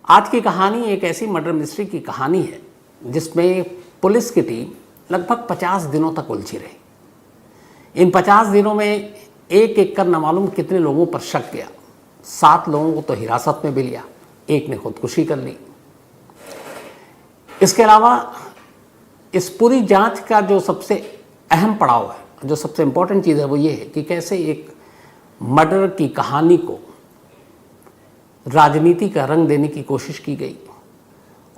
आज की कहानी एक ऐसी मर्डर मिस्ट्री की कहानी है जिसमें पुलिस की टीम लगभग 50 दिनों तक उलझी रही। इन 50 दिनों में एक एक कर न मालूम कितने लोगों पर शक गया। 7 लोगों को तो हिरासत में भी लिया, एक ने खुदकुशी कर ली। इसके अलावा इस पूरी जांच का जो सबसे अहम पड़ाव है, जो सबसे इम्पोर्टेंट चीज़ है, वो ये है कि कैसे एक मर्डर की कहानी को राजनीति का रंग देने की कोशिश की गई।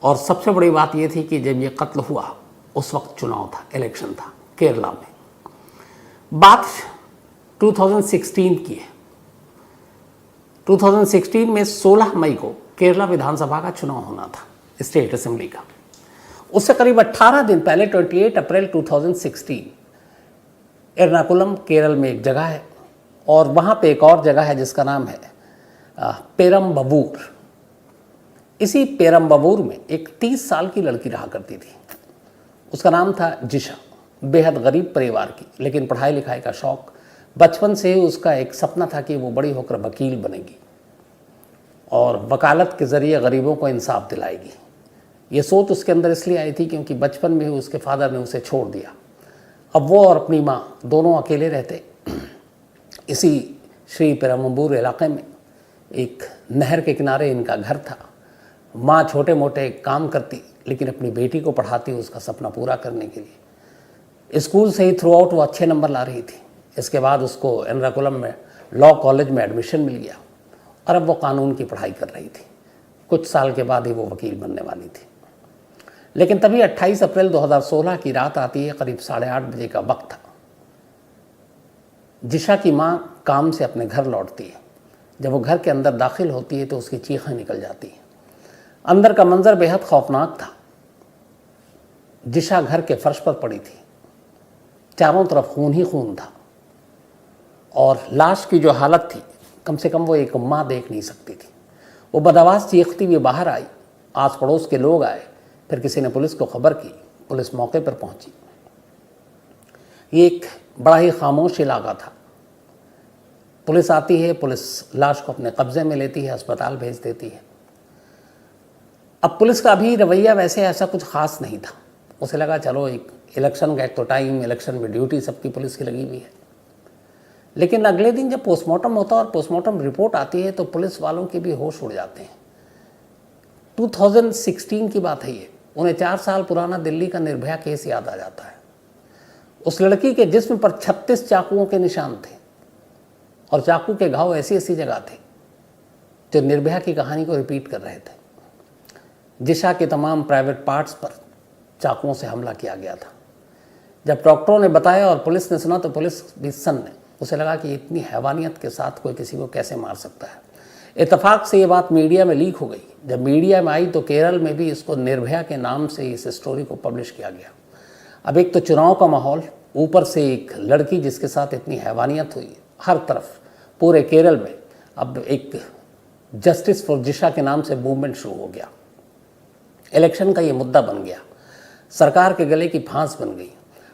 और सबसे बड़ी बात यह थी कि जब ये कत्ल हुआ उस वक्त चुनाव था, इलेक्शन था केरला में। बात 2016 की है। 2016 में 16 मई को केरला विधानसभा का चुनाव होना था, स्टेट असेंबली का। उससे करीब 18 दिन पहले 28 अप्रैल 2016 एर्नाकुलम केरल में एक जगह है और वहाँ पे एक और जगह है जिसका नाम है पेरम्बवूर। इसी पेरम्बवूर में एक 30 साल की लड़की रहा करती थी। उसका नाम था जिशा। बेहद गरीब परिवार की, लेकिन पढ़ाई लिखाई का शौक। बचपन से ही उसका एक सपना था कि वो बड़ी होकर वकील बनेगी और वकालत के ज़रिए गरीबों को इंसाफ दिलाएगी। ये सोच उसके अंदर इसलिए आई थी क्योंकि बचपन में ही उसके फादर ने उसे छोड़ दिया। अब वो और अपनी माँ दोनों अकेले रहते। इसी श्री पेरम्बवूर इलाके में एक नहर के किनारे इनका घर था। माँ छोटे मोटे काम करती, लेकिन अपनी बेटी को पढ़ाती उसका सपना पूरा करने के लिए। स्कूल से ही थ्रू आउट वो अच्छे नंबर ला रही थी। इसके बाद उसको एर्नाकुलम में लॉ कॉलेज में एडमिशन मिल गया और अब वो कानून की पढ़ाई कर रही थी। कुछ साल के बाद ही वो वकील बनने वाली थी। लेकिन तभी 28 अप्रैल 2016 की रात आती है। करीब 8:30 बजे का वक्त था। जिशा की माँ काम से अपने घर लौटती है। जब वो घर के अंदर दाखिल होती है तो उसकी चीखें निकल जाती हैं। अंदर का मंजर बेहद खौफनाक था। जिशा घर के फर्श पर पड़ी थी। चारों तरफ खून ही खून था और लाश की जो हालत थी, कम से कम वो एक माँ देख नहीं सकती थी। वो बदआवाज़ चीखती हुई बाहर आई। आस पड़ोस के लोग आए, फिर किसी ने पुलिस को खबर की। पुलिस मौके पर पहुंची। ये एक बड़ा ही खामोश इलाका था। पुलिस आती है, पुलिस लाश को अपने कब्जे में लेती है, अस्पताल भेज देती है। अब पुलिस का भी रवैया वैसे ऐसा कुछ खास नहीं था। उसे लगा चलो एक इलेक्शन का एक तो टाइम, इलेक्शन में ड्यूटी सबकी पुलिस की लगी हुई है। लेकिन अगले दिन जब पोस्टमार्टम होता है और पोस्टमार्टम रिपोर्ट आती है तो पुलिस वालों के भी होश उड़ जाते हैं। 2016 की बात है ये। उन्हें 4 साल पुराना दिल्ली का निर्भया केस याद आ जाता है। उस लड़की के जिस्म पर 36 चाकुओं के निशान थे और चाकू के घाव ऐसी ऐसी जगह थे जो निर्भया की कहानी को रिपीट कर रहे थे। जिशा के तमाम प्राइवेट पार्ट्स पर चाकुओं से हमला किया गया था। जब डॉक्टरों ने बताया और पुलिस ने सुना तो पुलिस भी सन्न। उसे लगा कि इतनी हैवानियत के साथ कोई किसी को कैसे मार सकता है। इत्तेफाक से ये बात मीडिया में लीक हो गई। जब मीडिया में आई तो केरल में भी इसको निर्भया के नाम से इस स्टोरी को पब्लिश किया गया। अब एक तो चुनाव का माहौल, ऊपर से एक लड़की जिसके साथ इतनी हैवानियत हुई, हर तरफ पूरे केरल में अब एक जस्टिस फॉर जिशा के नाम से मूवमेंट शुरू हो गया। इलेक्शन का ये मुद्दा बन गया। सरकार के गले की फांस बन गई।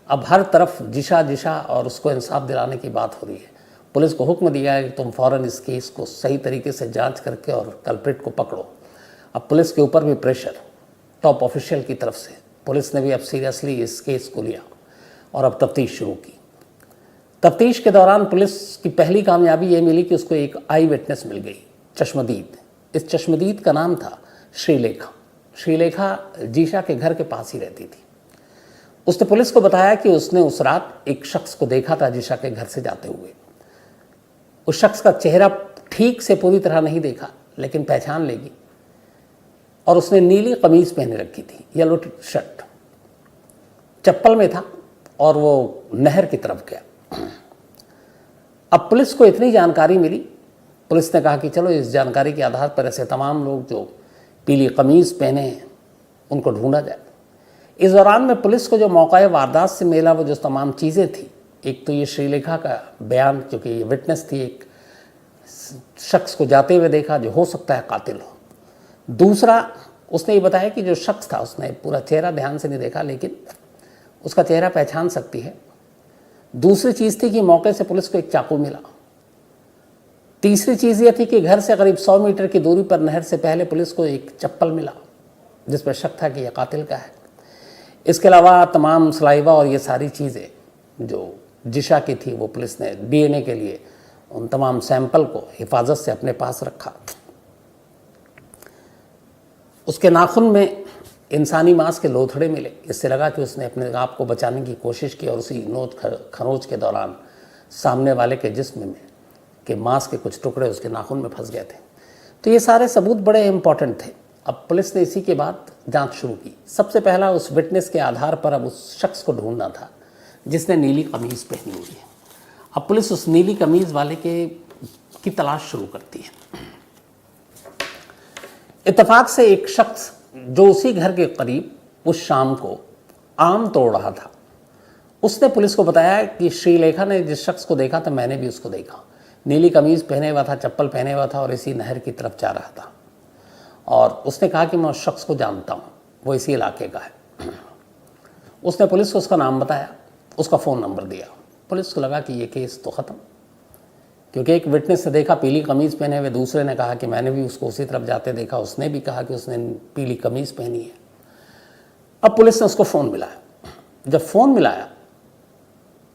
अब हर तरफ जिशा जिशा और उसको इंसाफ दिलाने की बात हो रही है। पुलिस को हुक्म दिया है कि तुम फ़ौरन इस केस को सही तरीके से जांच करके और कल्प्रिट को पकड़ो। अब पुलिस के ऊपर भी प्रेशर टॉप ऑफिशियल की तरफ से। पुलिस ने भी अब सीरियसली इस केस को लिया और अब तफ्तीश शुरू की। तफ्तीश के दौरान पुलिस की पहली कामयाबी ये मिली कि उसको एक आई विटनेस मिल गई, चश्मदीद। इस चश्मदीद का नाम था श्रीलेखा। श्रीलेखा जिशा के घर के पास ही रहती थी। उसने पुलिस को बताया कि उसने उस रात एक शख्स को देखा था जिशा के घर से जाते हुए। उस शख्स का चेहरा ठीक से पूरी तरह नहीं देखा, लेकिन पहचान लेगी। और उसने नीली कमीज पहने रखी थी, येलो शर्ट, चप्पल में था और वो नहर की तरफ गया। अब पुलिस को इतनी जानकारी मिली, पुलिस ने कहा कि चलो इस जानकारी के आधार पर ऐसे तमाम लोग जो पीली कमीज पहने हैं उनको ढूंढा जाए। इस दौरान में पुलिस को जो मौका वारदात से मिला वो जो तमाम चीज़ें थी, एक तो ये श्रीलेखा का बयान, क्योंकि ये विटनेस थी, एक शख्स को जाते हुए देखा जो हो सकता है कातिल हो। दूसरा, उसने ये बताया कि जो शख्स था उसने पूरा चेहरा ध्यान से नहीं देखा, लेकिन उसका चेहरा पहचान सकती है। दूसरी चीज़ थी कि मौके से पुलिस को एक चाकू मिला तीसरी चीज़ ये थी कि घर से करीब 100 मीटर की दूरी पर नहर से पहले पुलिस को एक चप्पल मिला जिस पर शक था कि यह कातिल का है। इसके अलावा तमाम सलाइवा और ये सारी चीज़ें जो जिशा की थी वो पुलिस ने डीएनए के लिए उन तमाम सैंपल को हिफाजत से अपने पास रखा। उसके नाखून में इंसानी मांस के लोथड़े मिले। इससे लगा कि उसने अपने आप को बचाने की कोशिश की और उसी नोच खरोच के दौरान सामने वाले के जिस्म में के मांस के कुछ टुकड़े उसके नाखून में फंस गए थे। तो ये सारे सबूत बड़े इंपॉर्टेंट थे। अब पुलिस ने इसी के बाद जांच शुरू की। सबसे पहला उस विटनेस के आधार पर अब उस शख्स को ढूंढना था जिसने नीली कमीज़ पहनी हुई है। अब पुलिस उस नीली कमीज़ वाले की तलाश शुरू करती है। इत्तेफाक से एक शख्स जो उसी घर के करीब उस शाम को आम तोड़ रहा था, उसने पुलिस को बताया कि श्रीलेखा ने जिस शख्स को देखा था मैंने भी उसको देखा। नीली कमीज़ पहने हुआ था, चप्पल पहने हुआ था और इसी नहर की तरफ जा रहा था। और उसने कहा कि मैं उस शख्स को जानता हूँ, वो इसी इलाके का है। उसने पुलिस को उसका नाम बताया, उसका फ़ोन नंबर दिया। पुलिस को लगा कि ये केस तो ख़त्म, क्योंकि एक विटनेस ने देखा पीली कमीज़ पहने हुए, दूसरे ने कहा कि मैंने भी उसको उसी तरफ जाते देखा, उसने भी कहा कि उसने पीली कमीज़ पहनी है। अब पुलिस ने उसको फ़ोन मिलाया। जब फ़ोन मिलाया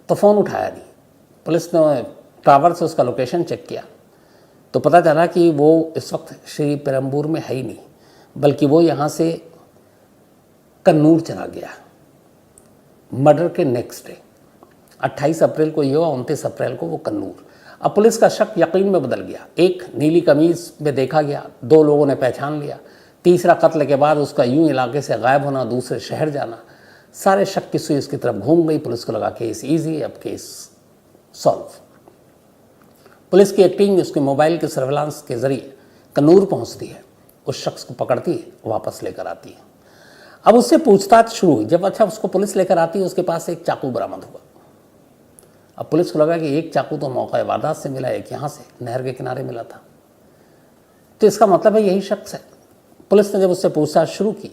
तो फ़ोन उठाया नहीं। पुलिस ने टावर से उसका लोकेशन चेक किया तो पता चला कि वो इस वक्त श्री पेरम्बूर में है ही नहीं, बल्कि वो यहाँ से कन्नूर चला गया मर्डर के नेक्स्ट डे। 28 अप्रैल को ये हुआ, 29 अप्रैल को वो कन्नूर। अब पुलिस का शक यकीन में बदल गया। एक नीली कमीज़ में देखा गया, 2 लोगों ने पहचान लिया, तीसरा कत्ल के बाद उसका यूं इलाके से गायब होना, दूसरे शहर जाना, सारे शक की सुई उसकी तरफ घूम गई। पुलिस को लगा केस ईजी, अब केस सॉल्व। पुलिस की एक टीम उसके मोबाइल के सर्विलांस के जरिए कन्नूर पहुंचती है, उस शख्स को पकड़ती है, वापस लेकर आती है। अब उससे पूछताछ शुरू हुई। जब उसको पुलिस लेकर आती है, उसके पास एक चाकू बरामद हुआ। अब पुलिस को लगा कि एक चाकू तो मौका वारदात से मिला, एक यहाँ से नहर के किनारे मिला था, तो इसका मतलब है यही शख्स है। पुलिस ने जब उससे पूछताछ शुरू की,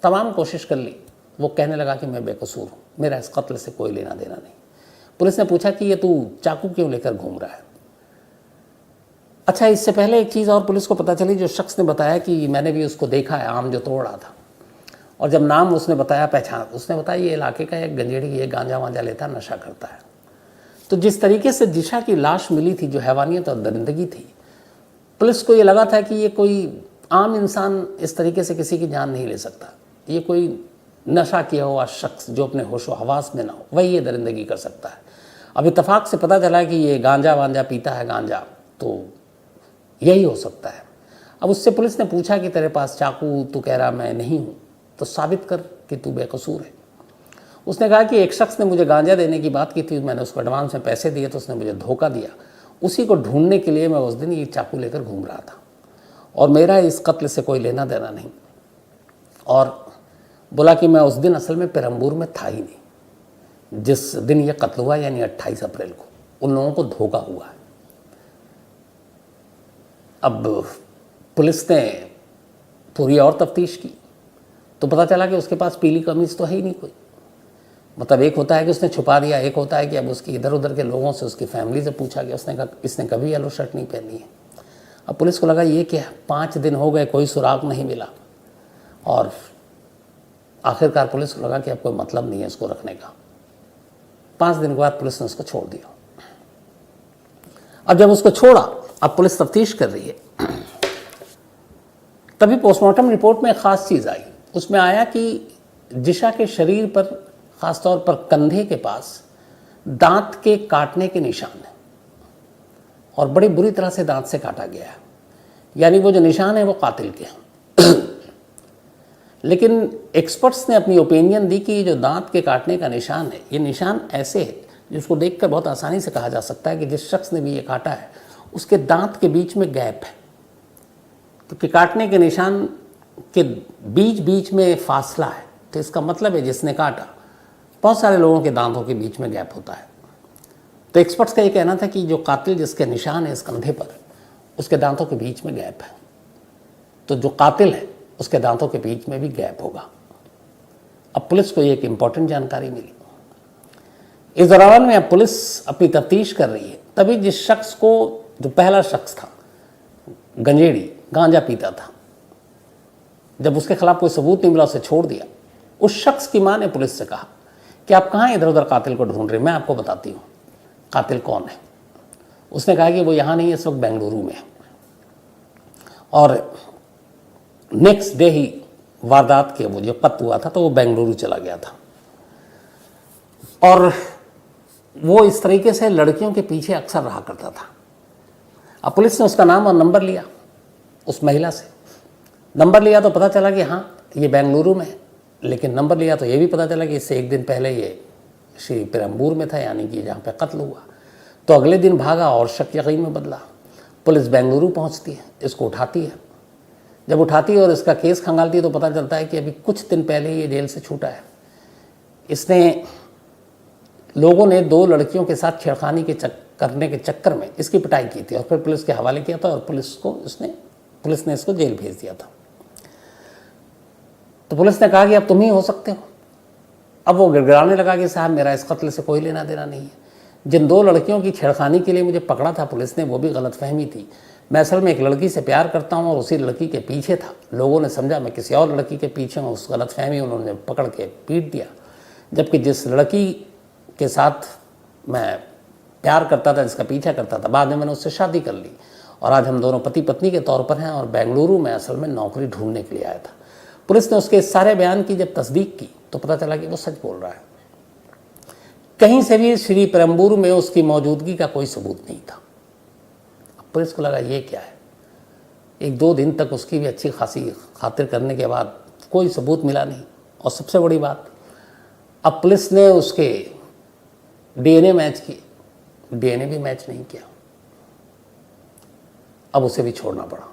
तमाम कोशिश कर ली, वो कहने लगा कि मैं बेकसूर हूँ, मेरा इस कत्ल से कोई लेना देना नहीं। पुलिस ने पूछा कि ये तू चाकू क्यों लेकर घूम रहा है? अच्छा, इससे पहले एक चीज़ और पुलिस को पता चली। जो शख्स ने बताया कि मैंने भी उसको देखा है, आम जो तोड़ रहा था, और जब नाम उसने बताया, पहचान, उसने बताया ये इलाके का एक गंजेड़ी, ये गांजा वांजा लेता, नशा करता है। तो जिस तरीके से जिशा की लाश मिली थी, जो हैवानियत और दरिंदगी थी, पुलिस को ये लगा था कि ये कोई आम इंसान इस तरीके से किसी की जान नहीं ले सकता। ये कोई नशा किया हुआ शख्स जो अपने होशो हवास में ना हो, वही ये दरिंदगी कर सकता है। अब इत्तफाक से पता चला कि ये गांजा वांजा पीता है, गांजा, तो यही हो सकता है। अब उससे पुलिस ने पूछा कि तेरे पास चाकू, तू कह रहा मैं नहीं हूँ, तो साबित कर कि तू बेकसूर है। उसने कहा कि एक शख्स ने मुझे गांजा देने की बात की थी, मैंने उसको एडवांस में पैसे दिए, तो उसने मुझे धोखा दिया। उसी को ढूंढने के लिए मैं उस दिन ये चाकू लेकर घूम रहा था, और मेरा इस कत्ल से कोई लेना देना नहीं। और बोला कि मैं उस दिन असल में पेरम्बूर में था ही नहीं जिस दिन ये कत्ल हुआ, यानी 28 अप्रैल को। उन लोगों को धोखा हुआ है। अब पुलिस ने पूरी और तफ्तीश की तो पता चला कि उसके पास पीली कमीज़ तो है ही नहीं कोई। मतलब एक होता है कि उसने छुपा दिया, एक होता है कि अब उसकी इधर उधर के लोगों से, उसकी फैमिली से पूछा गया, उसने कहा इसने कभी येलो शर्ट नहीं पहनी है। अब पुलिस को लगा ये क्या, 5 दिन हो गए, कोई सुराग नहीं मिला, और आखिरकार पुलिस को लगा कि अब कोई मतलब नहीं है इसको रखने का। 5 दिन के बाद पुलिस ने उसको छोड़ दिया। अब जब उसको छोड़ा, अब पुलिस तफ्तीश कर रही है, तभी पोस्टमार्टम रिपोर्ट में एक ख़ास चीज़ आई। उसमें आया कि जिशा के शरीर पर, ख़ासतौर पर कंधे के पास, दांत के काटने के निशान हैं, और बड़ी बुरी तरह से दांत से काटा गया है। यानी वो जो निशान है वो कातिल के हैं। लेकिन एक्सपर्ट्स ने अपनी ओपिनियन दी कि ये जो दांत के काटने का निशान है, ये निशान ऐसे है जिसको देखकर बहुत आसानी से कहा जा सकता है कि जिस शख्स ने भी ये काटा है उसके दांत के बीच में गैप है, क्योंकि काटने के निशान के बीच बीच में फासला है। तो इसका मतलब है जिसने काटा, बहुत सारे लोगों के दांतों के बीच में गैप होता है। तो एक्सपर्ट्स का ये कहना था कि जो कातिल जिसके निशान है इस कंधे पर, उसके दांतों के बीच में गैप है, तो जो कातिल है उसके दांतों के बीच में भी गैप होगा। अब पुलिस को ये एक इम्पॉर्टेंट जानकारी मिली। इस दौरान में अब पुलिस अपनी तफ्तीश कर रही है। तभी जिस शख्स को जो पहला शख्स था, गंजेड़ी, गांजा पीता था, जब उसके खिलाफ कोई सबूत नहीं मिला उसे छोड़ दिया। उस शख्स की मां ने पुलिस से कहा कि आप कहाँ इधर उधर कातिल को ढूंढ रहे, मैं आपको बताती हूँ कातिल कौन है। उसने कहा कि वो यहाँ नहीं है, इस वक्त बेंगलुरु में है। और नेक्स्ट डे ही वारदात के वो जो कत्ल हुआ था तो वो बेंगलुरु चला गया था। और वो इस तरीके से लड़कियों के पीछे अक्सर रहा करता था। अब पुलिस ने उसका नाम और नंबर लिया उस महिला से। नंबर लिया तो पता चला कि हाँ ये बेंगलुरु में है, लेकिन नंबर लिया तो ये भी पता चला कि इससे एक दिन पहले ये श्री पेरम्बूर में था, यानी कि जहाँ पे कत्ल हुआ। तो अगले दिन भागा और शक यकीन में बदला। पुलिस बेंगलुरु पहुँचती है, इसको उठाती है। जब उठाती है और इसका केस खंगालती है तो पता चलता है कि अभी कुछ दिन पहले ही ये जेल से छूटा है। इसने लोगों ने 2 लड़कियों के साथ छेड़खानी करने के चक्कर में इसकी पिटाई की थी और फिर पुलिस के हवाले किया था और पुलिस ने इसको जेल भेज दिया था। तो पुलिस ने कहा कि अब तुम ही हो सकते हो। अब वो गिड़गिड़ाने लगा कि साहब मेरा इस कत्ल से कोई लेना देना नहीं है। जिन 2 लड़कियों की छेड़खानी के लिए मुझे पकड़ा था पुलिस ने, वो भी गलतफहमी थी। मैं असल में एक लड़की से प्यार करता हूँ और उसी लड़की के पीछे था। लोगों ने समझा मैं किसी और लड़की के पीछे हूँ, उस गलतफहमी उन्होंने पकड़ के पीट दिया। जबकि जिस लड़की के साथ मैं प्यार करता था, जिसका पीछा करता था, बाद में मैंने उससे शादी कर ली और आज हम दोनों पति पत्नी के तौर पर हैं और बेंगलुरु में असल में नौकरी ढूंढने के लिए आया था। पुलिस ने उसके सारे बयान की जब तस्दीक की तो पता चला कि वो सच बोल रहा है। कहीं से भी श्री पेरम्बूर में उसकी मौजूदगी का कोई सबूत नहीं था। पुलिस को लगा ये क्या है। 1-2 दिन तक उसकी भी अच्छी खासी खातिर करने के बाद कोई सबूत मिला नहीं। और सबसे बड़ी बात, अब पुलिस ने उसके डीएनए मैच किए, डीएनए भी मैच नहीं किया। अब उसे भी छोड़ना पड़ा।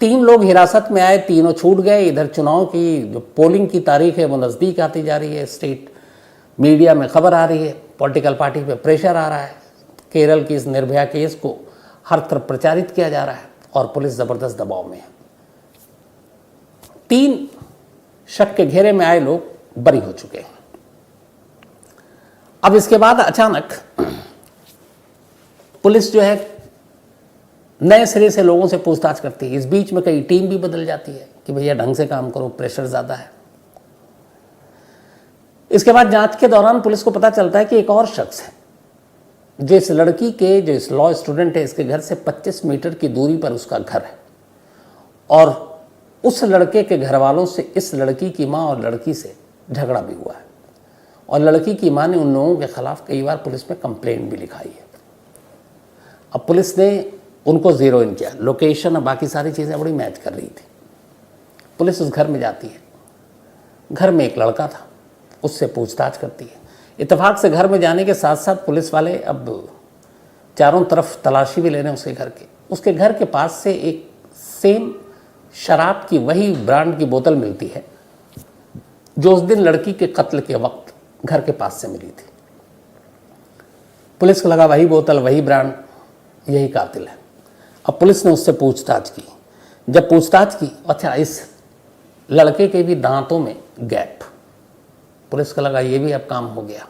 3 लोग हिरासत में आए, तीनों छूट गए। इधर चुनाव की जो पोलिंग की तारीख है वो नज़दीक आती जा रही है। स्टेट मीडिया में खबर आ रही है, पॉलिटिकल पार्टी पे प्रेशर आ रहा है। केरल की इस निर्भया केस को हर तरफ प्रचारित किया जा रहा है और पुलिस ज़बरदस्त दबाव में है। 3 शक के घेरे में आए लोग बरी हो चुके हैं। अब इसके बाद अचानक पुलिस जो है नए सिरे से लोगों से पूछताछ करती है। इस बीच में कई टीम भी बदल जाती है कि भैया ढंग से काम करो, प्रेशर ज़्यादा है। इसके बाद जांच के दौरान पुलिस को पता चलता है कि एक और शख्स है जो इस लड़की के, जो इस लॉ स्टूडेंट है, इसके घर से 25 मीटर की दूरी पर उसका घर है और उस लड़के के घर वालों से इस लड़की की माँ और लड़की से झगड़ा भी हुआ है और लड़की की माँ ने उन लोगों के खिलाफ कई बार पुलिस में कंप्लेंट भी लिखाई है। अब पुलिस ने उनको ज़ीरो इन किया, लोकेशन और बाकी सारी चीज़ें बड़ी मैच कर रही थी। पुलिस उस घर में जाती है। घर में एक लड़का था, उससे पूछताछ करती है। इत्तेफाक से घर में जाने के साथ साथ पुलिस वाले अब चारों तरफ तलाशी भी ले रहे हैं उसके घर के। उसके घर के पास से एक सेम शराब की वही ब्रांड की बोतल मिलती है जो उस दिन लड़की के कत्ल के वक्त घर के पास से मिली थी। पुलिस को लगा वही बोतल, वही ब्रांड, यही कातिल है। अब पुलिस ने उससे पूछताछ की। जब पूछताछ की, अच्छा इस लड़के के भी दांतों में गैप। पुलिस को लगा ये भी अब काम हो गया।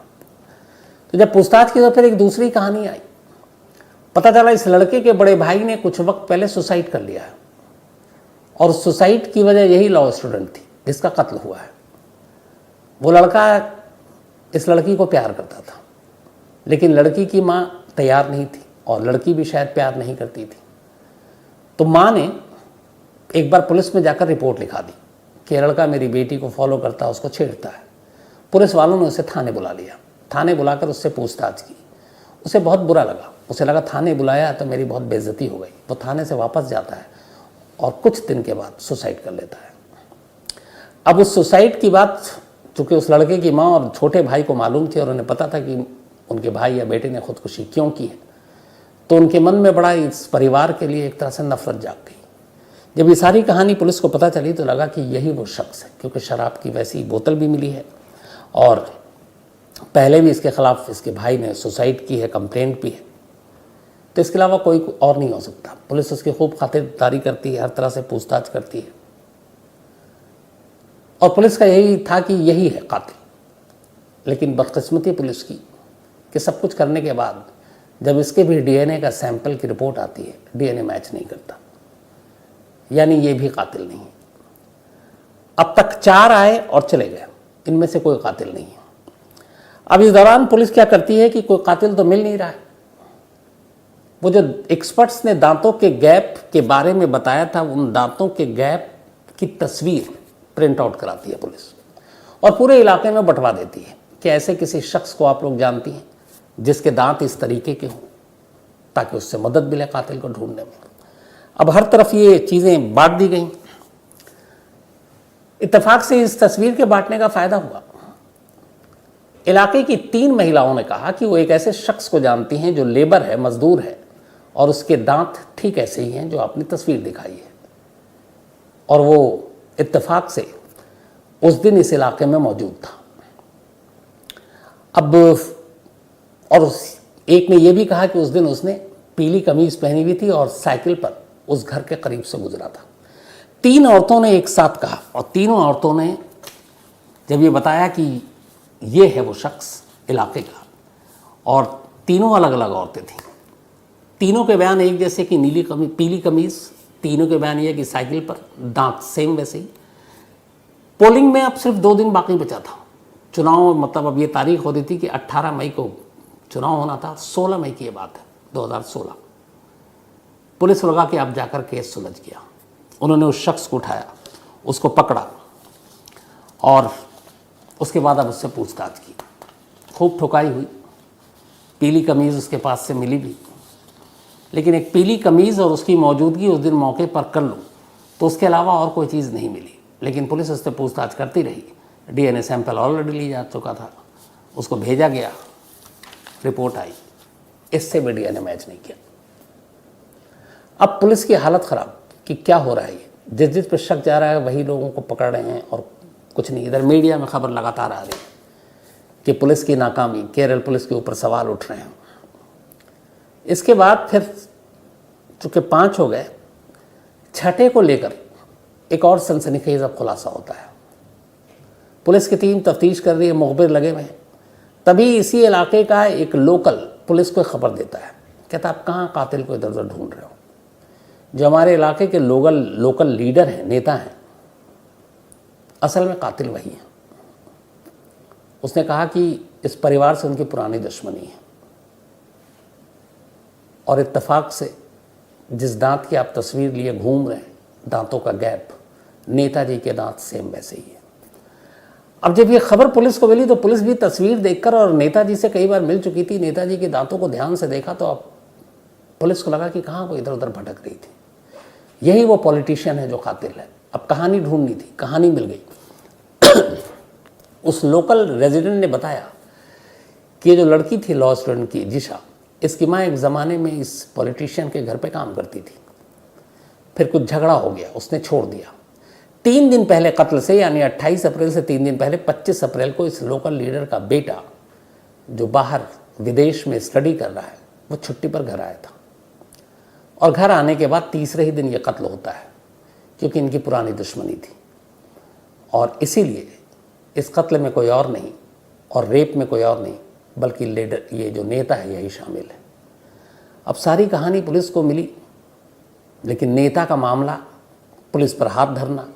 तो जब पूछताछ की तो फिर एक दूसरी कहानी आई। पता चला इस लड़के के बड़े भाई ने कुछ वक्त पहले सुसाइड कर लिया है और सुसाइड की वजह यही लॉ स्टूडेंट थी जिसका कत्ल हुआ है। वो लड़का इस लड़की को प्यार करता था, लेकिन लड़की की माँ तैयार नहीं थी और लड़की भी शायद प्यार नहीं करती थी। तो माँ ने एक बार पुलिस में जाकर रिपोर्ट लिखा दी कि लड़का मेरी बेटी को फॉलो करता है, उसको छेड़ता है। पुलिस वालों ने उसे थाने बुला लिया। थाने बुलाकर उससे पूछताछ की। उसे बहुत बुरा लगा। उसे लगा थाने बुलाया तो मेरी बहुत बेइज्जती हो गई। वो थाने से वापस जाता है और कुछ दिन के बाद सुसाइड कर लेता है। अब उस सुसाइड की बात चूँकि उस लड़के की माँ और छोटे भाई को मालूम थी और उन्हें पता था कि उनके भाई या बेटे ने खुदकुशी क्यों की है, तो उनके मन में बड़ा इस परिवार के लिए एक तरह से नफरत जाग गई। जब ये सारी कहानी पुलिस को पता चली तो लगा कि यही वो शख्स है, क्योंकि शराब की वैसी बोतल भी मिली है और पहले भी इसके खिलाफ इसके भाई ने सुसाइड की है, कंप्लेंट भी है। तो इसके अलावा कोई और नहीं हो सकता। पुलिस उसकी खूब खातिरदारी करती है, हर तरह से पूछताछ करती है और पुलिस का यही था कि यही है कातिल। लेकिन बदकिस्मती पुलिस की कि सब कुछ करने के बाद जब इसके भी डीएनए का सैंपल की रिपोर्ट आती है, डीएनए मैच नहीं करता, यानी ये भी कातिल नहीं है। अब तक 4 आए और चले गए, इनमें से कोई कातिल नहीं है। अब इस दौरान पुलिस क्या करती है कि कोई कातिल तो मिल नहीं रहा है। वो जो एक्सपर्ट्स ने दांतों के गैप के बारे में बताया था, उन दांतों के गैप की तस्वीर प्रिंट आउट कराती है पुलिस और पूरे इलाके में बंटवा देती है कि ऐसे किसी शख्स को आप लोग जानती हैं जिसके दांत इस तरीके के हों, ताकि उससे मदद मिले कातिल को ढूंढने में। अब हर तरफ ये चीज़ें बांट दी गई। इत्तेफाक से इस तस्वीर के बांटने का फायदा हुआ। इलाके की 3 महिलाओं ने कहा कि वो एक ऐसे शख्स को जानती हैं जो लेबर है, मजदूर है, और उसके दांत ठीक ऐसे ही हैं जो आपने तस्वीर दिखाई है, और वो इत्तेफाक से उस दिन इस इलाके में मौजूद था। अब और एक ने यह भी कहा कि उस दिन उसने पीली कमीज पहनी हुई थी और साइकिल पर उस घर के करीब से गुजरा था। 3 औरतों ने एक साथ कहा और तीनों औरतों ने जब ये बताया कि ये है वो शख्स इलाके का, और तीनों अलग अलग औरतें थीं। तीनों के बयान एक जैसे कि पीली कमीज, तीनों के बयान ये कि साइकिल पर, दांत सेम वैसे ही। पोलिंग में अब सिर्फ 2 दिन बाकी बचा था। चुनाव मतलब अब ये तारीख होती थी कि 18 मई को चुनाव होना था, 16 मई की ये बात है 2016। पुलिस लगा कि अब जाकर केस सुलझ गया। उन्होंने उस शख्स को उठाया, उसको पकड़ा और उसके बाद अब उससे पूछताछ की। खूब ठुकाई हुई, पीली कमीज़ उसके पास से मिली भी, लेकिन एक पीली कमीज़ और उसकी मौजूदगी उस दिन मौके पर कर लूँ तो उसके अलावा और कोई चीज़ नहीं मिली। लेकिन पुलिस उससे पूछताछ करती रही। डीएनए सैंपल ऑलरेडी लिया जा चुका था, उसको भेजा गया, रिपोर्ट आई, इससे भी डीएनए मैच नहीं किया। अब पुलिस की हालत ख़राब कि क्या हो रहा है। जिस जिस पर शक जा रहा है वही लोगों को पकड़ रहे हैं और कुछ नहीं। इधर मीडिया में खबर लगातार आ रही है कि पुलिस की नाकामी, केरल पुलिस के ऊपर सवाल उठ रहे हैं। इसके बाद फिर चूँकि 5 हो गए, 6ठे को लेकर एक और सनसनीखेज अब खुलासा होता है। पुलिस की टीम तफ्तीश कर रही है, मुखबिर लगे हुए हैं। तभी इसी इलाके का एक लोकल पुलिस को खबर देता है, कहता आप कहाँ कातिल को इधर उधर ढूंढ रहे हो। जो हमारे इलाके के लोकल लीडर हैं, नेता हैं, असल में कातिल वही हैं। उसने कहा कि इस परिवार से उनकी पुरानी दुश्मनी है और इत्तेफाक से जिस दांत की आप तस्वीर लिए घूम रहे हैं, दांतों का गैप, नेताजी के दांत सेम वैसे ही है। अब जब ये खबर पुलिस को मिली तो पुलिस भी तस्वीर देखकर, और नेताजी से कई बार मिल चुकी थी, नेताजी के दांतों को ध्यान से देखा तो अब पुलिस को लगा कि कहाँ वो इधर उधर भटक रही थी। यही वो पॉलिटिशियन है जो कातिल है। अब कहानी ढूंढनी थी, कहानी मिल गई। उस लोकल रेजिडेंट ने बताया कि ये जो लड़की थी लॉ स्टूडेंट की, जिशा, इसकी माँ एक ज़माने में इस पॉलिटिशियन के घर पे काम करती थी। फिर कुछ झगड़ा हो गया, उसने छोड़ दिया। 3 दिन पहले कत्ल से, यानी 28 अप्रैल से 3 दिन पहले 25 अप्रैल को इस लोकल लीडर का बेटा जो बाहर विदेश में स्टडी कर रहा है, वो छुट्टी पर घर आया था। और घर आने के बाद तीसरे ही दिन ये कत्ल होता है, क्योंकि इनकी पुरानी दुश्मनी थी। और इसीलिए इस कत्ल में कोई और नहीं और रेप में कोई और नहीं, बल्कि लीडर, ये जो नेता है, यही शामिल है। अब सारी कहानी पुलिस को मिली, लेकिन नेता का मामला, पुलिस पर हाथ धरना।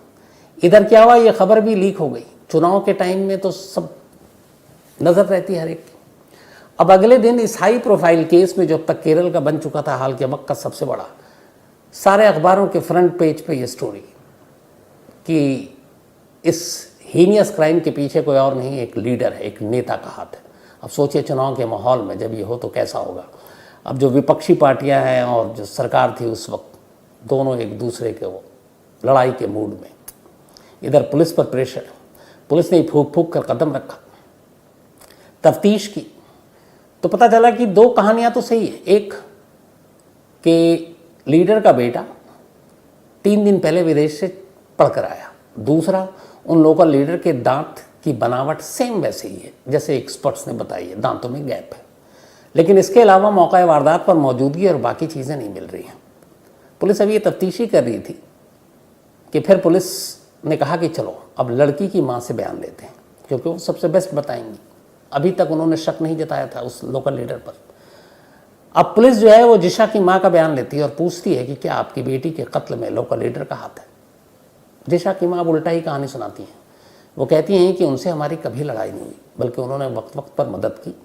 इधर क्या हुआ, ये खबर भी लीक हो गई। चुनाव के टाइम में तो सब नज़र रहती है हर एक। अब अगले दिन इस हाई प्रोफाइल केस में, जो अब तक केरल का बन चुका था हाल के वक्त का सबसे बड़ा, सारे अखबारों के फ्रंट पेज पे ये स्टोरी कि इस हीनियस क्राइम के पीछे कोई और नहीं, एक लीडर है, एक नेता का हाथ है। अब सोचिए चुनाव के माहौल में जब ये हो तो कैसा होगा। अब जो विपक्षी पार्टियां हैं और जो सरकार थी उस वक्त, दोनों एक दूसरे के वो लड़ाई के मूड में। इधर पुलिस पर प्रेशर, पुलिस ने फूंक फूंक कर कदम रखा, तफ्तीश की, तो पता चला कि 2 कहानियां तो सही है। एक कि लीडर का बेटा 3 दिन पहले विदेश से पढ़कर आया। दूसरा, उन लोकल लीडर के दांत की बनावट सेम वैसे ही है जैसे एक्सपर्ट्स ने बताई है, दांतों में गैप है। लेकिन इसके अलावा मौका वारदात पर मौजूदगी और बाकी चीज़ें नहीं मिल रही हैं। पुलिस अभी ये तफ्तीश ही कर रही थी कि फिर पुलिस ने कहा कि चलो अब लड़की की माँ से बयान लेते हैं, क्योंकि वो सबसे बेस्ट बताएंगी। अभी तक उन्होंने शक नहीं जताया था उस लोकल लीडर पर। अब पुलिस जो है वो जिशा की माँ का बयान लेती है और पूछती है कि क्या आपकी बेटी के कत्ल में लोकल लीडर का हाथ है। जिशा की माँ उल्टा ही कहानी सुनाती हैं। वो कहती हैं कि उनसे हमारी कभी लड़ाई नहीं हुई, बल्कि उन्होंने वक्त वक्त पर मदद की,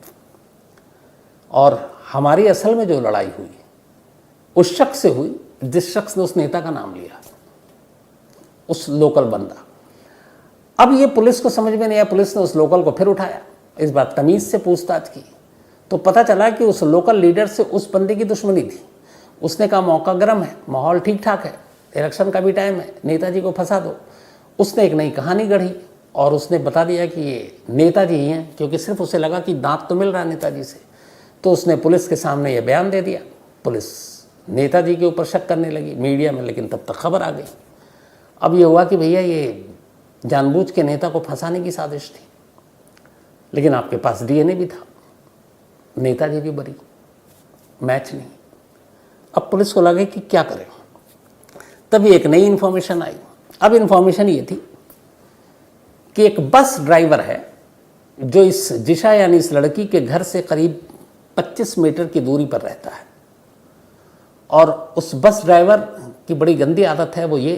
और हमारी असल में जो लड़ाई हुई उस शख्स से हुई जिस शख्स ने उस नेता का नाम लिया, उस लोकल बंदा। अब ये पुलिस को समझ में नहीं आया, पुलिस ने उस लोकल को फिर उठाया, इस बार तमीज़ से पूछताछ की तो पता चला कि उस लोकल लीडर से उस बंदे की दुश्मनी थी। उसने कहा मौका गर्म है, माहौल ठीक ठाक है, इलेक्शन का भी टाइम है, नेताजी को फंसा दो। उसने एक नई कहानी गढ़ी और उसने बता दिया कि ये नेताजी ही हैं, क्योंकि सिर्फ उसे लगा कि दांत तो मिल रहा है नेताजी से। तो उसने पुलिस के सामने ये बयान दे दिया। पुलिस नेताजी के ऊपर शक करने लगी मीडिया में, लेकिन तब तक खबर आ गई। अब ये हुआ कि भैया ये जानबूझ के नेता को फंसाने की साजिश थी, लेकिन आपके पास डीएनए भी था, नेताजी भी बरी, मैच नहीं। अब पुलिस को लगे कि क्या करें, तभी एक नई इन्फॉर्मेशन आई। अब इन्फॉर्मेशन ये थी कि एक बस ड्राइवर है जो इस जिशा यानी इस लड़की के घर से करीब 25 मीटर की दूरी पर रहता है, और उस बस ड्राइवर की बड़ी गंदी आदत है वो ये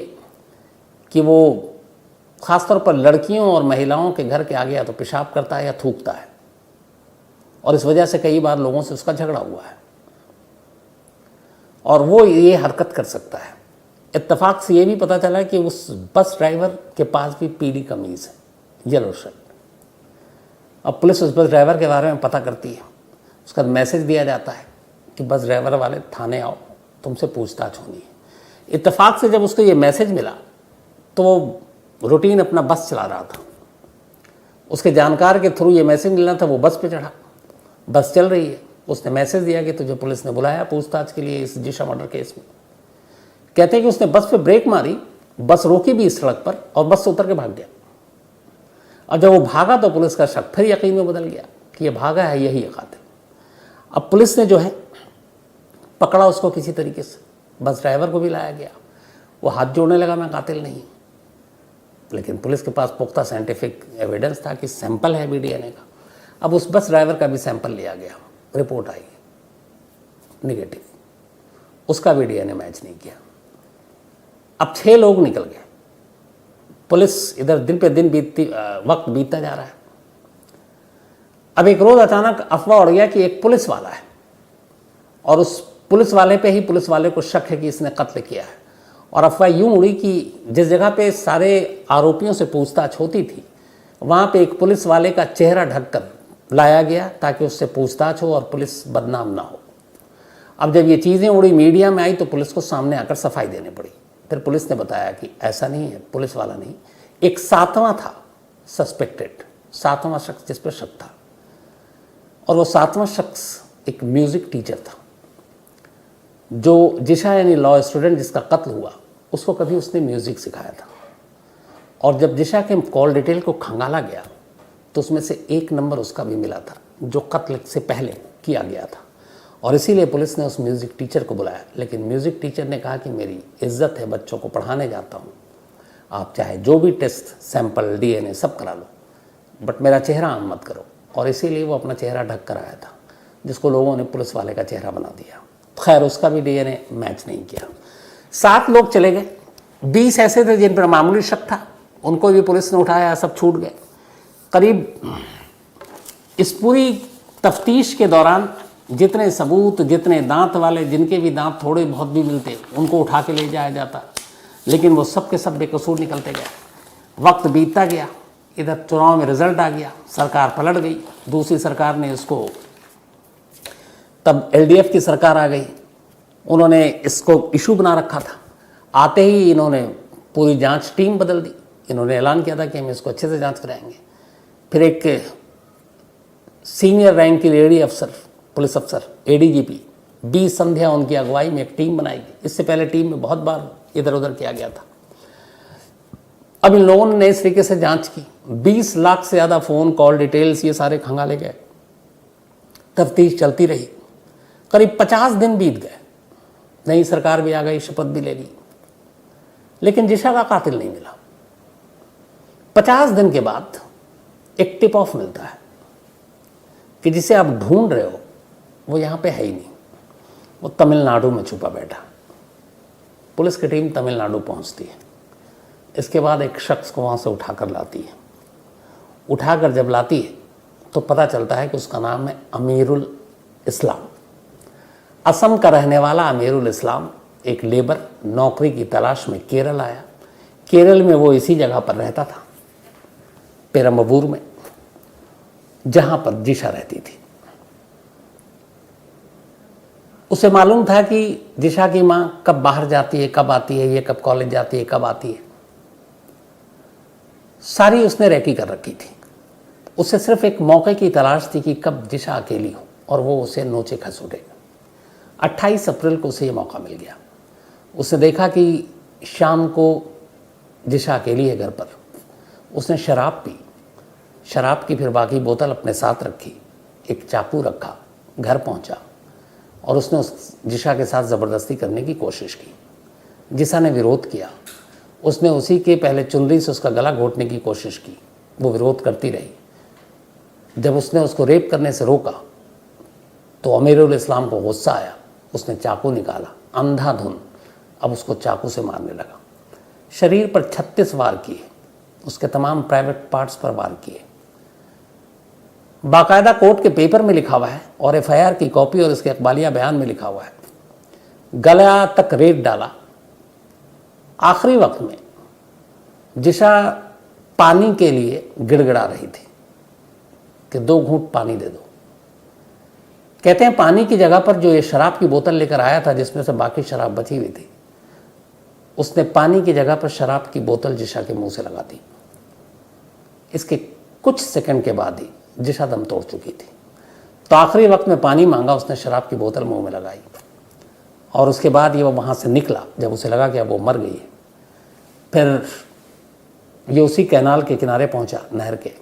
कि वो ख़ासतौर पर लड़कियों और महिलाओं के घर के आगे या तो पेशाब करता है या थूकता है, और इस वजह से कई बार लोगों से उसका झगड़ा हुआ है, और वो ये हरकत कर सकता है। इत्तेफाक से ये भी पता चला कि उस बस ड्राइवर के पास भी पीली कमीज़ है, येलो शर्ट। अब पुलिस उस बस ड्राइवर के बारे में पता करती है, उसका मैसेज दिया जाता है कि बस ड्राइवर वाले थाने आओ, तुमसे पूछताछ होनी है। इत्तेफाक से जब उसको ये मैसेज मिला तो वो रूटीन अपना बस चला रहा था, उसके जानकार के थ्रू ये मैसेज मिलना था, वो बस पे चढ़ा, बस चल रही है। उसने मैसेज दिया कि तुझे पुलिस ने बुलाया पूछताछ के लिए इस जिशा मर्डर केस में। कहते हैं कि उसने बस पे ब्रेक मारी, बस रोकी भी इस सड़क पर, और बस से उतर के भाग गया। और जब वो भागा तो पुलिस का शक फिर यकीन में बदल गया कि ये भागा है, यही है कातिल। अब पुलिस ने जो है पकड़ा उसको किसी तरीके से, बस ड्राइवर को भी लाया गया। वो हाथ जोड़ने लगा, मैं कातिल नहीं, लेकिन पुलिस के पास पुख्ता साइंटिफिक एविडेंस था कि सैंपल है भी डीएनए का। अब उस बस ड्राइवर का भी सैंपल लिया गया, रिपोर्ट आई निगेटिव, उसका भी डीएनए मैच नहीं किया। अब 6 लोग निकल गए। पुलिस इधर दिन पे दिन वक्त बीतता जा रहा है। अब एक रोज अचानक अफवाह उड़ गया कि एक पुलिस वाला है, और उस पुलिस वाले पे ही पुलिस वाले को शक है कि इसने कत्ल किया है। और अफवाह यूं उड़ी कि जिस जगह पे सारे आरोपियों से पूछताछ होती थी वहाँ पे एक पुलिस वाले का चेहरा ढककर लाया गया ताकि उससे पूछताछ हो और पुलिस बदनाम ना हो। अब जब ये चीज़ें उड़ी मीडिया में आई तो पुलिस को सामने आकर सफाई देनी पड़ी। फिर पुलिस ने बताया कि ऐसा नहीं है, पुलिस वाला नहीं, एक 7वां था सस्पेक्टेड, 7वां शख्स जिस पर शक था, और वो 7वां शख्स एक म्यूज़िक टीचर था जो जिशा यानी लॉ स्टूडेंट जिसका कत्ल हुआ उसको कभी उसने म्यूज़िक सिखाया था। और जब जिशा के कॉल डिटेल को खंगाला गया तो उसमें से एक नंबर उसका भी मिला था जो कत्ल से पहले किया गया था, और इसीलिए पुलिस ने उस म्यूज़िक टीचर को बुलाया। लेकिन म्यूज़िक टीचर ने कहा कि मेरी इज्जत है, बच्चों को पढ़ाने जाता हूँ, आप चाहे जो भी टेस्ट सैंपल डीएनए सब करा लो, बट मेरा चेहरा आम मत करो। और इसीलिए वो अपना चेहरा ढक कर आया था, जिसको लोगों ने पुलिस वाले का चेहरा बना दिया। खैर उसका भी डीएनए मैच नहीं किया। 7 लोग चले गए, 20 ऐसे थे जिन पर मामूली शक था, उनको भी पुलिस ने उठाया, सब छूट गए। करीब इस पूरी तफ्तीश के दौरान जितने सबूत, जितने दांत वाले, जिनके भी दांत थोड़े बहुत भी मिलते, उनको उठा के ले जाया जाता, लेकिन वो सब के सब बेकसूर निकलते गए। वक्त बीतता गया, इधर चुनाव में रिजल्ट आ गया, सरकार पलट गई, दूसरी सरकार ने इसको, तब एलडीएफ की सरकार आ गई, उन्होंने इसको इशू बना रखा था। आते ही इन्होंने पूरी जांच टीम बदल दी, इन्होंने ऐलान किया था कि हम इसको अच्छे से जांच कराएंगे। फिर एक सीनियर रैंक की लेडी अफसर, पुलिस अफसर, एडीजीपी बी संध्या, उनकी अगुवाई में एक टीम बनाई गई। इससे पहले टीम में बहुत बार इधर उधर किया गया था। अब इन लोगों ने इस तरीके से जांच की, 20 लाख से ज़्यादा फ़ोन कॉल डिटेल्स ये सारे खंगाले गए, तफ्तीश चलती रही। करीब 50 दिन बीत गए, नई सरकार भी आ गई, शपथ भी ले ली, लेकिन जिशा का कातिल नहीं मिला। 50 दिन के बाद एक टिप ऑफ मिलता है कि जिसे आप ढूंढ रहे हो वो यहाँ पे है ही नहीं। वो तमिलनाडु में छुपा बैठा। पुलिस की टीम तमिलनाडु पहुंचती है। इसके बाद एक शख्स को वहाँ से उठाकर लाती है। उठाकर जब लाती है तो पता चलता है कि उसका नाम है अमीरुल इस्लाम। असम का रहने वाला अमीरुल इस्लाम एक लेबर नौकरी की तलाश में केरल आया। केरल में वो इसी जगह पर रहता था, पेरम्बूर में, जहाँ पर जिशा रहती थी। उसे मालूम था कि जिशा की माँ कब बाहर जाती है, कब आती है, ये कब कॉलेज जाती है, कब आती है, सारी उसने रेकी कर रखी थी। उसे सिर्फ एक मौके की तलाश थी कि कब जिशा अकेली हो और वो उसे नोचे खसूटे। 28 अप्रैल को उसे ये मौका मिल गया। उसने देखा कि शाम को जिशा अकेली है घर पर। उसने शराब पी, शराब की फिर बाकी बोतल अपने साथ रखी, एक चाकू रखा, घर पहुंचा और उसने उस जिशा के साथ ज़बरदस्ती करने की कोशिश की। जिशा ने विरोध किया। उसने उसी के पहले चुनरी से उसका गला घोंटने की कोशिश की। वो विरोध करती रही। जब उसने उसको रेप करने से रोका तो अमीरुल इस्लाम को गुस्सा आया। उसने चाकू निकाला, अंधाधुन अब उसको चाकू से मारने लगा। शरीर पर 36 वार किए, उसके तमाम प्राइवेट पार्ट्स पर वार किए। बाकायदा कोर्ट के पेपर में लिखा हुआ है और एफआईआर की कॉपी और इसके अखबारिया बयान में लिखा हुआ है। गला तक रेत डाला। आखिरी वक्त में जिशा पानी के लिए गिड़गिड़ा रही थी कि 2 घूंट पानी दे दो। कहते हैं पानी की जगह पर जो ये शराब की बोतल लेकर आया था जिसमें से बाकी शराब बची हुई थी, उसने पानी की जगह पर शराब की बोतल जिशा के मुंह से लगा दी। इसके कुछ सेकंड के बाद ही जिशा दम तोड़ चुकी थी। तो आखिरी वक्त में पानी मांगा, उसने शराब की बोतल मुंह में लगाई और उसके बाद ये वो वहाँ से निकला जब उसे लगा कि अब वो मर गई है। फिर ये उसी कैनाल के किनारे पहुँचा, नहर के।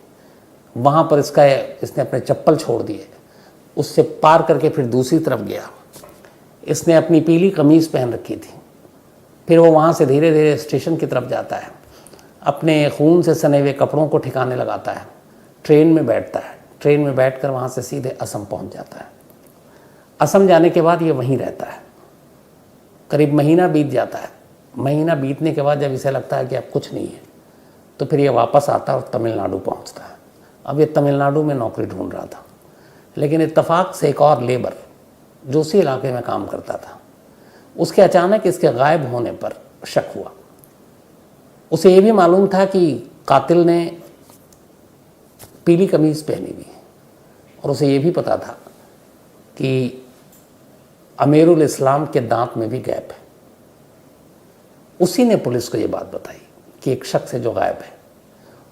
वहाँ पर इसने अपने चप्पल छोड़ दिए, उससे पार करके फिर दूसरी तरफ गया। इसने अपनी पीली कमीज़ पहन रखी थी। फिर वो वहाँ से धीरे धीरे स्टेशन की तरफ जाता है, अपने खून से सने हुए कपड़ों को ठिकाने लगाता है, ट्रेन में बैठता है। ट्रेन में बैठकर वहाँ से सीधे असम पहुँच जाता है। असम जाने के बाद ये वहीं रहता है। करीब महीना बीत जाता है। महीना बीतने के बाद जब इसे लगता है कि अब कुछ नहीं है तो फिर ये वापस आता है और तमिलनाडु पहुँचता है। अब ये तमिलनाडु में नौकरी ढूंढ रहा था, लेकिन इत्तेफाक से एक और लेबर जो उसी इलाके में काम करता था, उसके अचानक इसके गायब होने पर शक हुआ। उसे ये भी मालूम था कि कातिल ने पीली कमीज़ पहनी हुई है और उसे ये भी पता था कि अमीरुल इस्लाम के दांत में भी गैप है। उसी ने पुलिस को ये बात बताई कि एक शख्स है जो गायब है।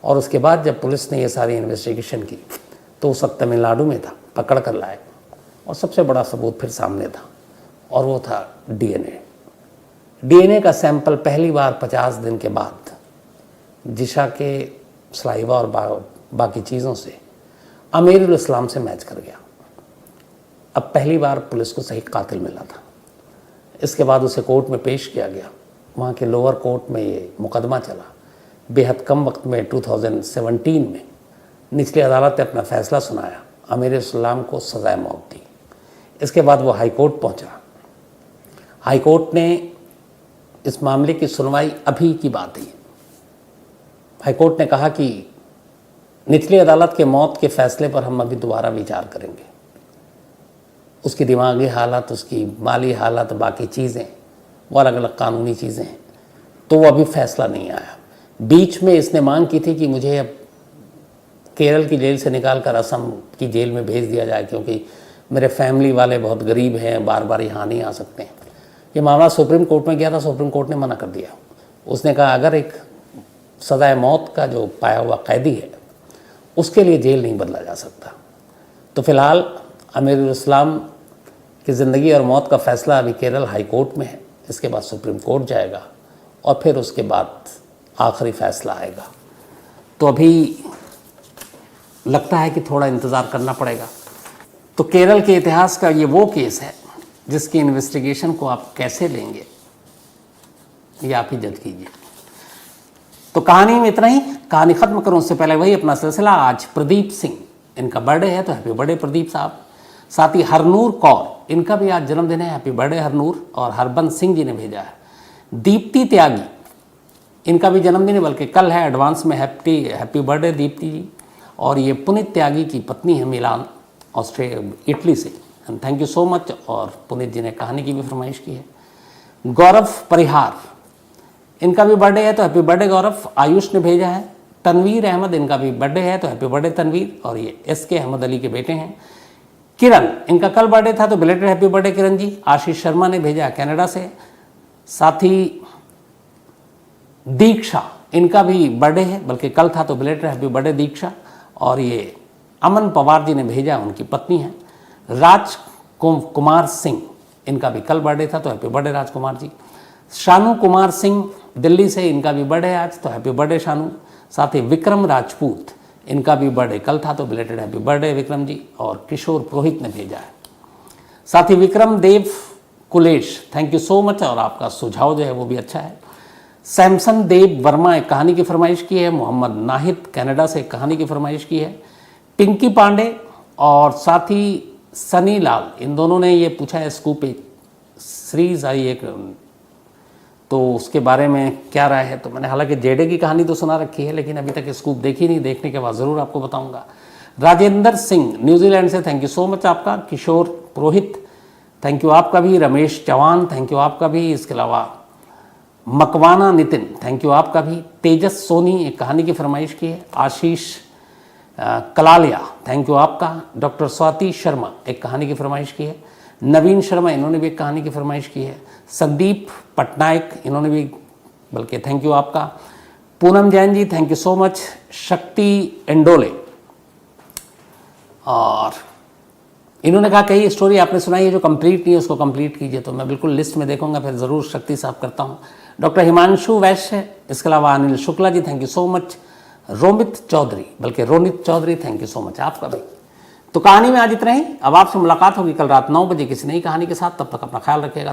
और उसके बाद जब पुलिस ने ये सारी इन्वेस्टिगेशन की तो उस वक्त तमिलनाडु में था, पकड़ कर लाए और सबसे बड़ा सबूत फिर सामने था और वो था डीएनए। डीएनए का सैंपल पहली बार 50 दिन के बाद जिशा के सलाइवा और बाकी चीज़ों से अमीरुल इस्लाम से मैच कर गया। अब पहली बार पुलिस को सही कातिल मिला था। इसके बाद उसे कोर्ट में पेश किया गया। वहाँ के लोअर कोर्ट में ये मुकदमा चला। बेहद कम वक्त में 2017 में निचली अदालत ने अपना फैसला सुनाया। अमीरुल इस्लाम को सज़ाए मौत दी। इसके बाद वो हाई कोर्ट पहुँचा। हाई कोर्ट ने इस मामले की सुनवाई अभी की बात है। हाई कोर्ट ने कहा कि निचली अदालत के मौत के फैसले पर हम अभी दोबारा विचार करेंगे। उसकी दिमागी हालत, उसकी माली हालत, बाकी चीज़ें, वो अलग अलग कानूनी चीज़ें हैं, तो वो अभी फैसला नहीं आया। बीच में इसने मांग की थी कि मुझे अब केरल की जेल से निकाल कर असम की जेल में भेज दिया जाए, क्योंकि मेरे फैमिली वाले बहुत गरीब हैं, बार बार यहाँ नहीं आ सकते हैं। ये मामला सुप्रीम कोर्ट में गया था। सुप्रीम कोर्ट ने मना कर दिया। उसने कहा अगर एक सज़ाए मौत का जो पाया हुआ कैदी है उसके लिए जेल नहीं बदला जा सकता। तो फिलहाल अमीरुल इस्लाम की ज़िंदगी और मौत का फ़ैसला अभी केरल हाई कोर्ट में है। इसके बाद सुप्रीम कोर्ट जाएगा और फिर उसके बाद आखिरी फ़ैसला आएगा। तो अभी लगता है कि थोड़ा इंतज़ार करना पड़ेगा। तो केरल के इतिहास का ये वो केस है जिसकी इन्वेस्टिगेशन को आप कैसे लेंगे ये आप ही जज कीजिए। तो कहानी में इतना ही। कहानी ख़त्म करूँ उससे पहले वही अपना सिलसिला। आज प्रदीप सिंह, इनका बर्थडे है, तो हैप्पी बर्थडे प्रदीप साहब। साथ ही हरनूर कौर, इनका भी आज जन्मदिन है, हैप्पी बर्थडे हरनूर। और हरबंस सिंह जी ने भेजा है। दीप्ति त्यागी, इनका भी जन्मदिन है, बल्कि कल है। एडवांस में हैप्पी बर्थडे दीप्ति जी। और ये पुनीत त्यागी की पत्नी है, मिलान इटली से। Thank you so much. और पुनीत जी ने कहानी की भी फरमाइश की है। गौरव परिहार, इनका भी बर्थडे है, तो हैप्पी बर्थडे गौरव। आयुष ने भेजा है। तनवीर अहमद, इनका भी बर्थडे है, तो हैप्पी बर्थडे तनवीर। और ये SK अहमद अली के बेटे हैं। किरण, इनका कल बर्थडे था, तो belated happy birthday Kiran ji. Ashish Sharma ने भेजा है कनाडा से। साथ ही दीक्षा, इनका भी बर्थडे है, बल्कि कल था, तो बिलेटेड हैप्पी बर्थडे दीक्षा। और ये अमन पवार जी ने भेजा, उनकी पत्नी है। कुमार सिंह, इनका भी कल बर्थडे था, तो हैप्पी बर्थडे राजकुमार जी। शानू कुमार सिंह दिल्ली से, इनका भी बर्थडे है आज, तो हैप्पी बर्थडे शानू। साथ ही विक्रम राजपूत, इनका भी बर्थडे कल था, तो belated happy birthday Vikram ji. और किशोर पुरोहित ने भेजा है। साथ ही विक्रम देव Kulesh, thank you so much. और आपका सुझाव जो है वो भी अच्छा है। सैमसन देव वर्मा एक कहानी की फरमाइश की है। मोहम्मद नाहिद कनाडा से एक कहानी की फरमाइश की है। पिंकी पांडे और साथ ही सनी लाल, इन दोनों ने ये पूछा है स्कूप एक सीरीज आई एक, तो उसके बारे में क्या राय है। तो मैंने हालांकि जेडे की कहानी तो सुना रखी है, लेकिन अभी तक स्कूप देखी नहीं। देखने के बाद ज़रूर आपको बताऊंगा। राजेंद्र सिंह न्यूजीलैंड से, थैंक यू सो मच आपका। किशोर पुरोहित, थैंक यू आपका भी। रमेश चौहान, थैंक यू आपका भी। इसके अलावा मकवाना नितिन, थैंक यू आपका भी। तेजस सोनी एक कहानी की फरमाइश की है। आशीष कलालिया, थैंक यू आपका। डॉक्टर स्वाति शर्मा एक कहानी की फरमाइश की है। नवीन शर्मा, इन्होंने भी एक कहानी की फरमाइश की है। संदीप पटनायक, इन्होंने भी, बल्कि थैंक यू आपका। Poonam Jain ji, thank you so much. शक्ति एंडोले, और इन्होंने कहा कई स्टोरी आपने सुनाई है जो कंप्लीट नहीं है, उसको कंप्लीट कीजिए। तो मैं बिल्कुल लिस्ट में देखूंगा, फिर ज़रूर शक्ति साफ करता हूँ। डॉक्टर हिमांशु वैश्य, इसके अलावा Anil Shukla ji, thank you so much. Romit Chaudhary, बल्कि Ronit Chaudhary, thank you so much आपका भी। तो कहानी में आज इतना ही। अब आपसे मुलाकात होगी कल रात 9 बजे किसी नई कहानी के साथ। तब तक अपना ख्याल रखिएगा।